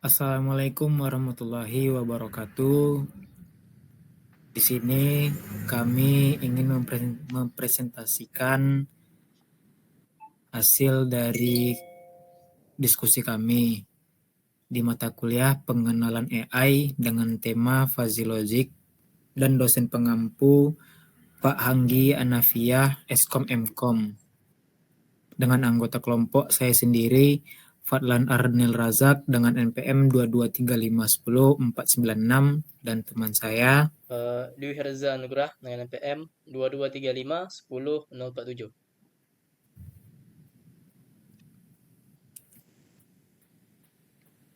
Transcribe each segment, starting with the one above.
Assalamualaikum warahmatullahi wabarakatuh. Di sini kami ingin mempresentasikan hasil dari diskusi kami di mata kuliah pengenalan AI dengan tema Fuzzy Logic dan dosen pengampu Pak Hanggi Anafiah Eskom Mkom. Dengan anggota kelompok saya sendiri Fadlan Arnil Razak dengan NPM 223510496 dan teman saya Dwi Herza Nugrah dengan NPM 2235 10 047.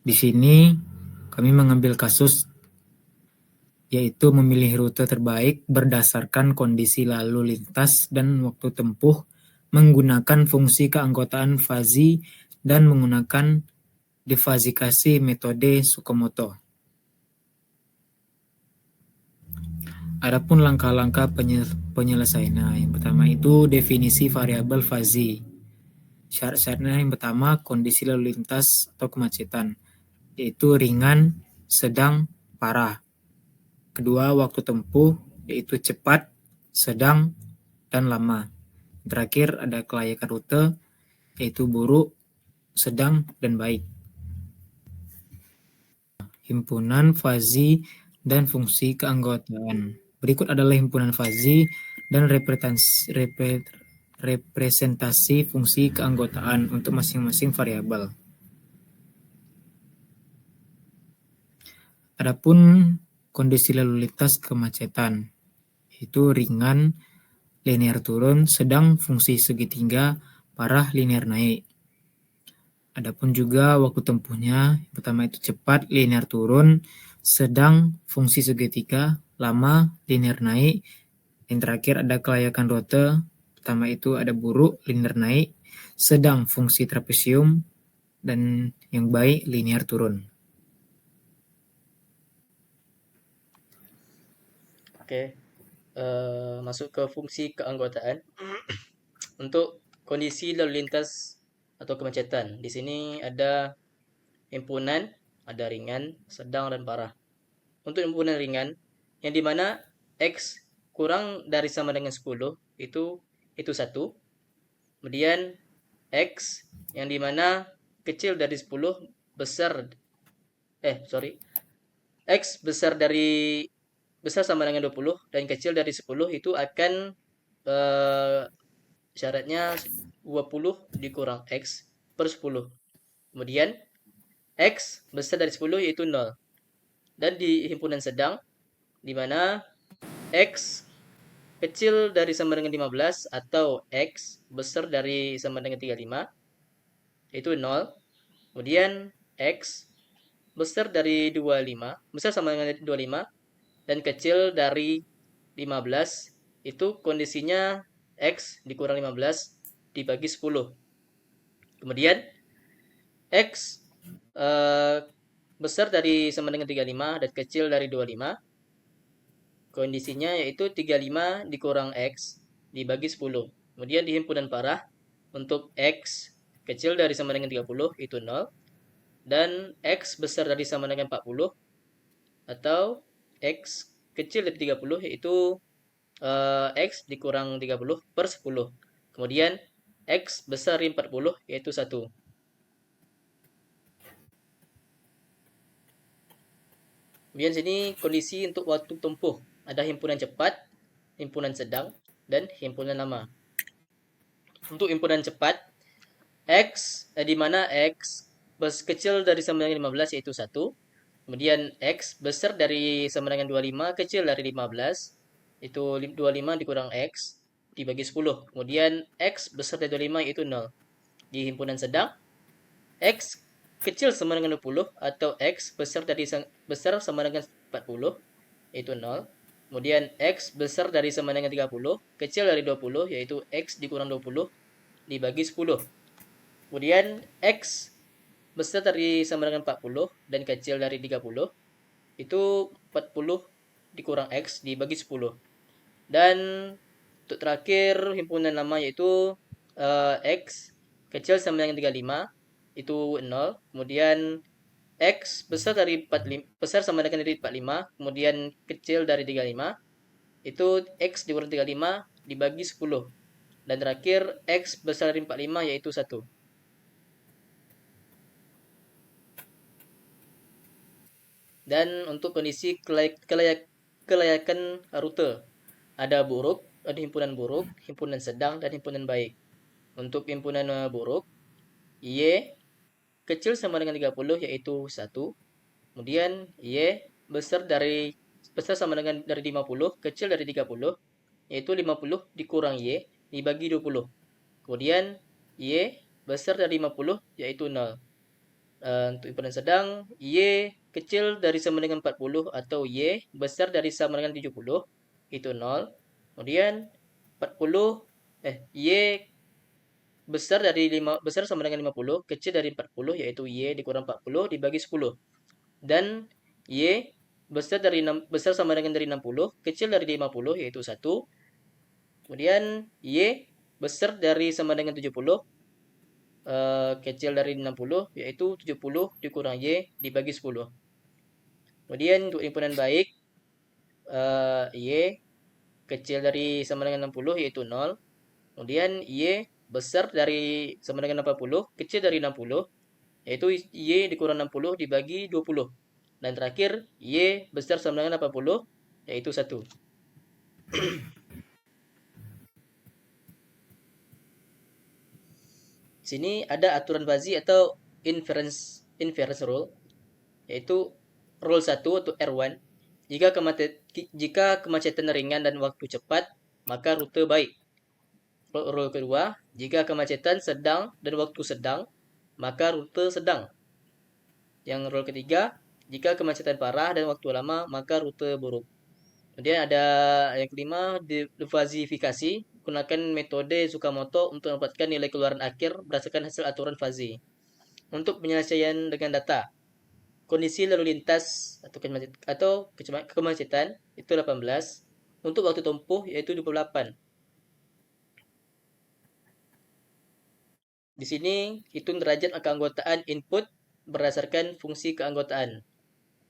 Di sini kami mengambil kasus yaitu memilih rute terbaik berdasarkan kondisi lalu lintas dan waktu tempuh menggunakan fungsi keanggotaan fazi dan menggunakan defazikasi metode Tsukamoto. Adapun langkah-langkah penyelesaiannya, yang pertama itu definisi variabel fazi. Syarat-syaratnya yang pertama kondisi lalu lintas atau kemacetan, yaitu ringan, sedang, parah. Kedua, waktu tempuh, yaitu cepat, sedang, dan lama. Terakhir, ada kelayakan rute, yaitu buruk, sedang, dan baik. Himpunan fazi dan fungsi keanggotaan. Berikut adalah himpunan fazi dan representasi fungsi keanggotaan untuk masing-masing variabel. Adapun kondisi lalu lintas kemacetan, itu ringan, linear turun, sedang fungsi segitiga, parah linear naik. Adapun juga waktu tempuhnya, pertama itu cepat linear turun, sedang fungsi segitiga, lama linear naik. Yang terakhir ada kelayakan rute, pertama itu ada buruk linear naik, sedang fungsi trapesium, dan yang baik linear turun. Oke, masuk ke fungsi keanggotaan. Untuk kondisi lalu lintas atau kemacetan, di sini ada himpunan, ada ringan, sedang, dan parah. Untuk himpunan ringan, yang dimana X kurang dari sama dengan 10, itu 1. Kemudian X yang dimana kecil dari 10 besar X besar sama dengan 20 dan kecil dari 10 itu akan syaratnya 20 dikurang X per 10. Kemudian X besar dari 10 yaitu 0. Dan di himpunan sedang di mana X kecil dari sama dengan 15 atau X besar dari sama dengan 35 itu 0. Kemudian X besar dari 25, besar sama dengan 25 dan kecil dari 15 itu kondisinya X dikurang 15 dibagi 10. Kemudian X besar dari sama dengan 35 dan kecil dari 25. Kondisinya yaitu 35 dikurang X dibagi 10. Kemudian di himpunan parah untuk X kecil dari sama dengan 30 itu 0 dan X besar dari sama dengan 40 atau X kecil dari 30 yaitu X dikurang 30 per 10. Kemudian X besar dari 40 yaitu 1. Kemudian sini kondisi untuk waktu tempuh. Ada himpunan cepat, himpunan sedang, dan himpunan lama. Untuk himpunan cepat, X di mana X kecil dari sama dengan 15 yaitu 1. Kemudian X besar dari sama dengan 25, kecil dari 15 itu 25 dikurang X dibagi 10. Kemudian X besar dari 25 yaitu 0. Di himpunan sedang, X kecil sama dengan 20 atau X besar sama dengan 40 yaitu 0. Kemudian X besar dari sama dengan 30, kecil dari 20 yaitu X dikurang 20 dibagi 10. Kemudian X besar dari sama dengan 40 dan kecil dari 30 itu 40 dikurang X dibagi 10. Dan untuk terakhir himpunan lama yaitu X kecil sama dengan 35 itu 0. Kemudian X besar dari 45, besar sama dengan dari 45, kemudian kecil dari 35, itu X dikurang 35 dibagi 10. Dan terakhir X besar dari 45 yaitu 1. Dan untuk kondisi kelayakan rute, ada buruk, ada himpunan buruk, himpunan sedang, dan himpunan baik. Untuk himpunan buruk, Y kecil sama dengan 30 yaitu 1. Kemudian Y besar sama dengan dari 50, kecil dari 30 yaitu 50 dikurang Y dibagi 20. Kemudian Y besar dari 50 yaitu 0. Untuk himpunan sedang, Y kecil dari sama dengan 40 atau Y besar dari sama dengan 70 itu 0. Kemudian 40 Y besar sama dengan 50, kecil dari 40 yaitu Y dikurang 40 dibagi 10. Dan Y besar sama dengan dari 60, kecil dari 50 yaitu 1. Kemudian Y besar dari sama dengan 70, kecil dari 60 yaitu 70 dikurang Y dibagi 10. Kemudian untuk himpunan baik, Y kecil dari sama dengan 60 yaitu 0. Kemudian Y besar dari sama dengan 80, kecil dari 60 yaitu Y dikurang 60 dibagi 20. Dan terakhir Y besar sama dengan 80 yaitu 1. Sini ada aturan fuzzy atau inference rule, yaitu rule 1 atau R1. Jika kemacetan ringan dan waktu cepat, maka rute baik. Rule kedua, jika kemacetan sedang dan waktu sedang, maka rute sedang. Yang rule ketiga, jika kemacetan parah dan waktu lama, maka rute buruk. Kemudian ada yang kelima, difazifikasi. Gunakan metode Tsukamoto untuk mendapatkan nilai keluaran akhir berdasarkan hasil aturan fuzzy. Untuk penyelesaian dengan data, kondisi lalu lintas atau kemacetan itu 18. Untuk waktu tempuh yaitu 28. Di sini hitung derajat keanggotaan input berdasarkan fungsi keanggotaan.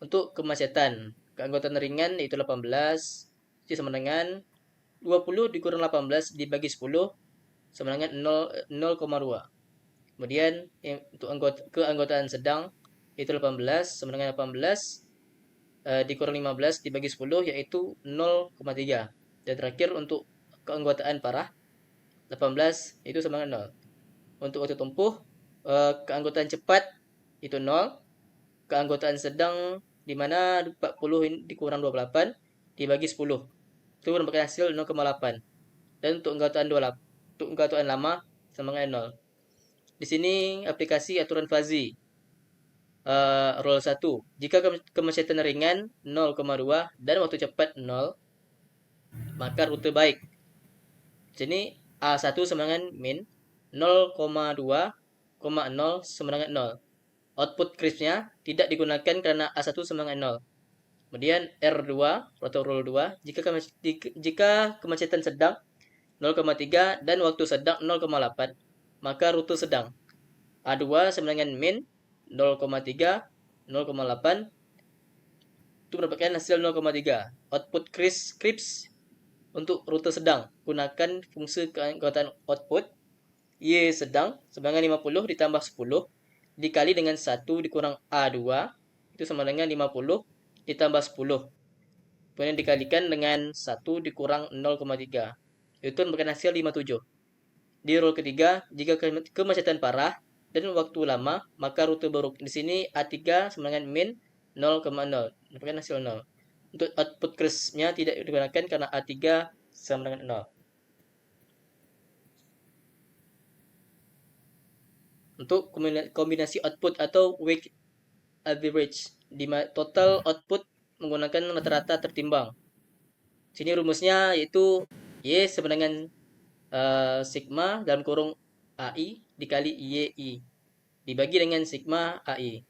Untuk kemacetan, keanggotaan ringan yaitu 18, itu sama dengan 20 dikurang 18 dibagi 10 sama dengan 0,2. Kemudian untuk keanggotaan sedang itu 18 sama dengan 18 dikurang 15 dibagi 10 yaitu 0,3. Dan terakhir untuk keanggotaan parah 18 itu sama dengan 0. Untuk waktu tempuh, keanggotaan cepat itu 0, keanggotaan sedang di mana 40 dikurang 28 dibagi 10 itu merupakan hasil 0,8. Dan untuk anggotaan lama sama dengan 0. Di sini aplikasi aturan fuzzy. Rule 1. Jika kemacetan ringan 0,2 dan waktu cepat 0, maka rute baik. Di sini A1 sama dengan min 0,2,0 sama dengan 0. Output crispnya tidak digunakan karena A1 sama dengan 0. Kemudian R2 atau rule 2, jika kemacetan sedang 0,3 dan waktu sedang 0,8, maka rute sedang. A2 sama dengan min 0,3, 0,8 itu merupakan hasil 0,3. Output crisp untuk rute sedang. Gunakan fungsi keanggotaan output Y sedang sama dengan 50 ditambah 10 dikali dengan 1 dikurang A2 itu sama dengan 50 ditambah 10. Kemudian dikalikan dengan 1 dikurang 0,3. Itu merupakan hasil 57. Di rule ketiga, jika kemacetan parah dan waktu lama, maka rute buruk. Di sini A3 sama dengan min 0,0. Merupakan hasil 0. Untuk output crispnya tidak digunakan karena A3 sama dengan 0. Untuk kombinasi output atau weighted average, di total output menggunakan rata-rata tertimbang. Sini rumusnya yaitu Y sama dengan sigma dalam kurung AI dikali YI dibagi dengan sigma AI.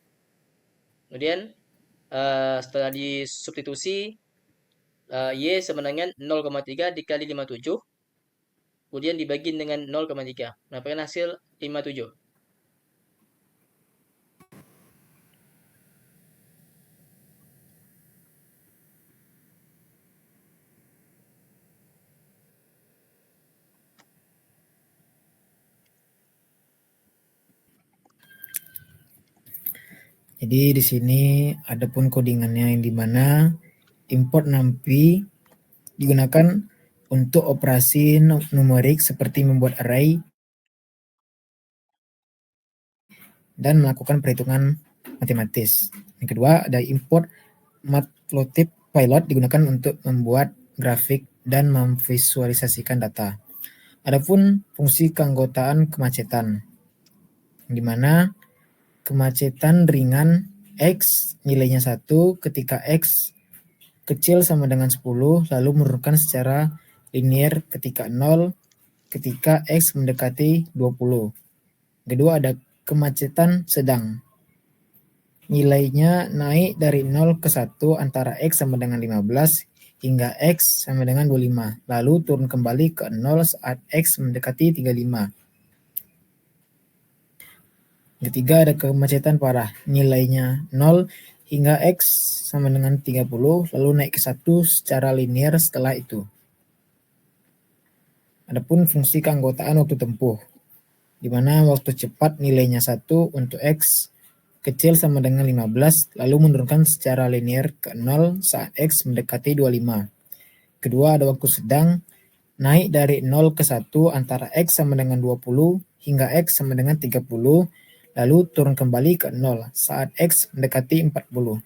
Kemudian setelah disubstitusi, Y sama dengan 0,3 dikali 57 kemudian dibagi dengan 0,3 mendapatkan hasil 57. Jadi di sini ada pun codingannya yang dimana import numpy digunakan untuk operasi numerik seperti membuat array dan melakukan perhitungan matematis. Yang kedua ada import matplotlib pilot digunakan untuk membuat grafik dan memvisualisasikan data. Adapun fungsi keanggotaan kemacetan, di mana kemacetan ringan X nilainya 1 ketika X kecil sama dengan 10, lalu menurunkan secara linear ketika 0 ketika X mendekati 20. Kedua ada kemacetan sedang. Nilainya naik dari 0 ke 1 antara X sama dengan 15 hingga X sama dengan 25, lalu turun kembali ke 0 saat X mendekati 35. Ketiga ada kemacetan parah, nilainya 0 hingga X sama dengan 30, lalu naik ke 1 secara linear setelah itu. Adapun fungsi keanggotaan waktu tempuh, di mana waktu cepat nilainya 1 untuk X kecil sama dengan 15, lalu menurunkan secara linear ke 0 saat X mendekati 25. Kedua ada waktu sedang, naik dari 0 ke 1 antara X sama dengan 20 hingga X sama dengan 30, lalu turun kembali ke 0 saat X mendekati 40.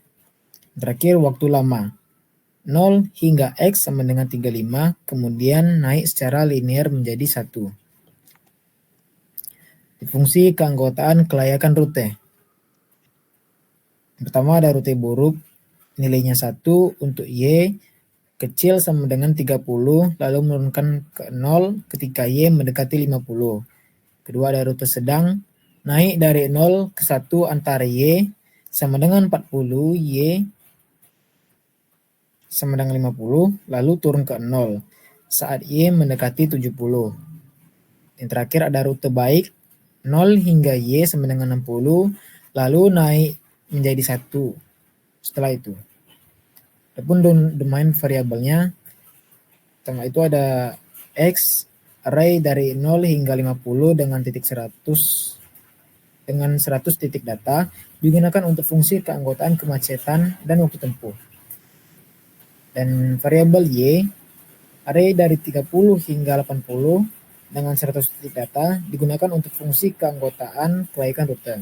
Terakhir waktu lama, 0 hingga X sama dengan 35, kemudian naik secara linear menjadi 1. Fungsi keanggotaan kelayakan rute. Pertama ada rute buruk, nilainya 1 untuk Y kecil sama dengan 30, lalu menurunkan ke 0 ketika Y mendekati 50. Kedua ada rute sedang, naik dari 0 ke 1 antara Y sama dengan 40, Y sama dengan 50, lalu turun ke 0 saat Y mendekati 70. Yang terakhir ada rute baik, 0 hingga Y sama dengan 60, lalu naik menjadi 1 setelah itu. Adapun domain variabelnya, pertama itu ada X, array dari 0 hingga 50 dengan titik 100 dengan 100 titik data, digunakan untuk fungsi keanggotaan kemacetan dan waktu tempuh. Dan variabel Y, array dari 30 hingga 80 dengan 100 titik data, digunakan untuk fungsi keanggotaan kelayakan rute.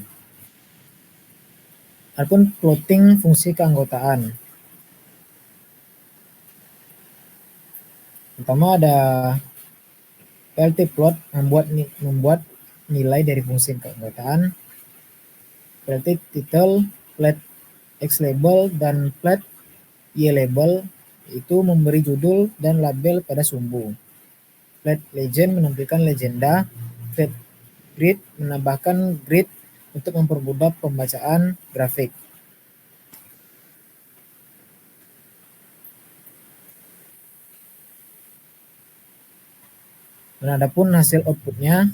Adapun plotting fungsi keanggotaan, pertama ada plt plot membuat nilai dari fungsi keanggotaan, plt title, plat X label, dan plat Y label itu memberi judul dan label pada sumbu. Plat legend menampilkan legenda, plat grid menambahkan grid untuk mempermudah pembacaan grafik. Dan adapun hasil outputnya,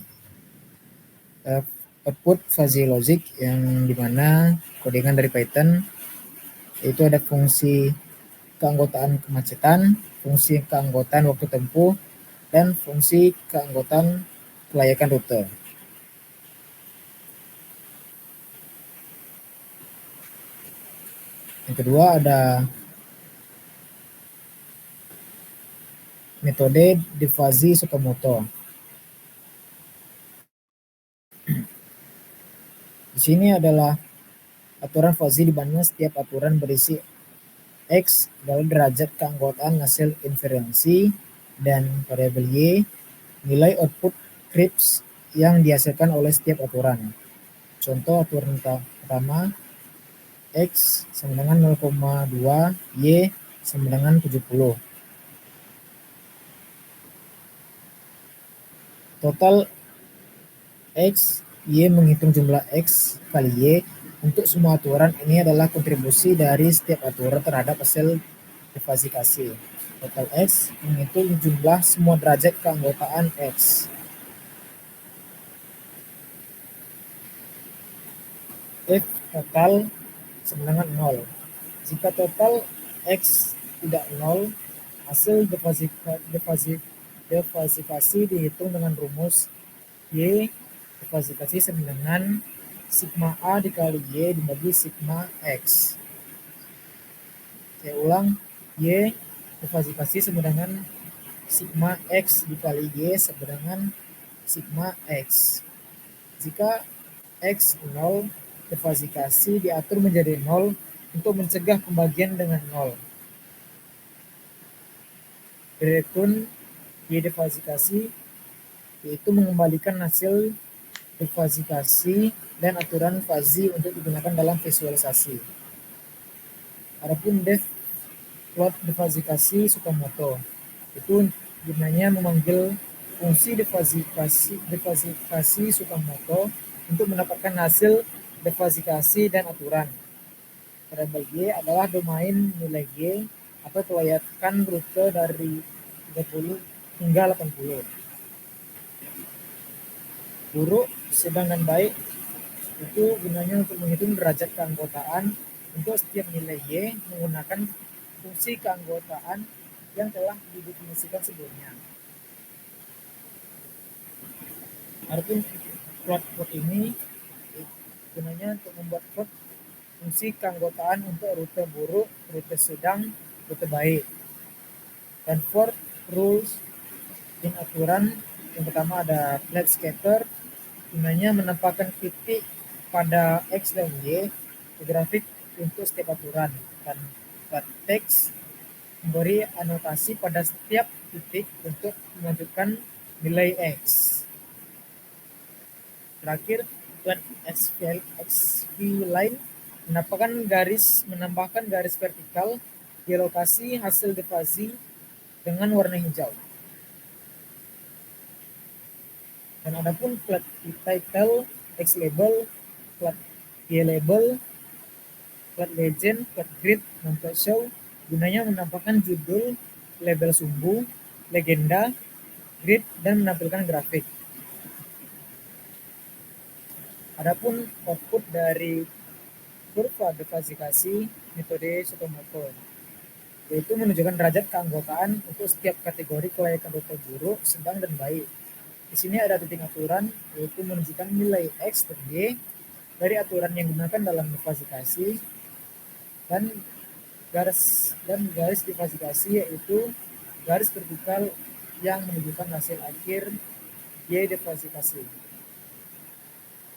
output fuzzy logic yang dimana codingan dari Python, yaitu ada fungsi keanggotaan kemacetan, fungsi keanggotaan waktu tempuh, dan fungsi keanggotaan kelayakan rute. Yang kedua ada metode de fuzzy Sakamoto. Di sini adalah aturan fuzzy di mana setiap aturan berisi X adalah derajat keanggotaan hasil inferensi dan variabel Y nilai output crisp yang dihasilkan oleh setiap aturan. Contoh aturan pertama, X sama dengan 0,2, Y sama dengan 70. Total X, Y menghitung jumlah X kali Y. Untuk semua aturan ini adalah kontribusi dari setiap aturan terhadap hasil defasikasi. Total X menghitung jumlah semua derajat keanggotaan X. If total sama dengan 0. Jika total X tidak 0, hasil defasikasi dihitung dengan rumus Y defasikasi sama dengan sigma A dikali Y dibagi sigma X. Saya ulang, Y difasikasi sama dengan sigma X dikali Y sama dengan sigma X. Jika X 0, difasikasi diatur menjadi 0 untuk mencegah pembagian dengan 0. Berikut Y difasikasi yaitu mengembalikan hasil difasikasi dan aturan fazi untuk digunakan dalam visualisasi. Adapun def plot difasikasi Tsukamoto itu gunanya memanggil fungsi difasikasi Tsukamoto untuk mendapatkan hasil difasikasi dan aturan. Variabel Y adalah domain nilai Y atau kelayakan rute dari 30 hingga 80. Buruk, sedang, dan baik itu gunanya untuk menghitung derajat keanggotaan untuk setiap nilai Y menggunakan fungsi keanggotaan yang telah didefinisikan sebelumnya. Adapun plot ini gunanya untuk membuat plot fungsi keanggotaan untuk rute buruk, rute sedang, rute baik. Dan for rules in aturan, yang pertama ada flat scatter, gunanya menempatkan titik pada X dan Y di grafik untuk setiap aturan, dan flat text memberi anotasi pada setiap titik untuk menunjukkan nilai X. Terakhir, flat XV line menambahkan garis vertikal di lokasi hasil difazi dengan warna hijau. Dan adapun flat title, X label, flat Y label, flat legend, flat grid, dan flat show gunanya menambahkan judul, label sumbu, legenda, grid, dan menampilkan grafik. Adapun output dari kurva difasikasi metode Tsukamoto yaitu menunjukkan derajat keanggotaan untuk setiap kategori kelayakan rute buruk, sedang, dan baik. Di sini ada titik aturan yaitu menunjukkan nilai X dan Y dari aturan yang digunakan dalam difasikasi, dan garis difasikasi yaitu garis vertikal yang menunjukkan hasil akhir Y difasikasi.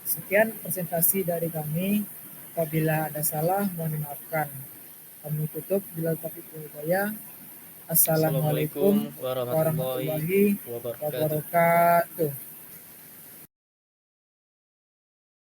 Sekian presentasi dari kami. Apabila ada salah, mohon dimaafkan. Kami tutup bila taufiq wal hidayah. Assalamualaikum warahmatullahi wabarakatuh.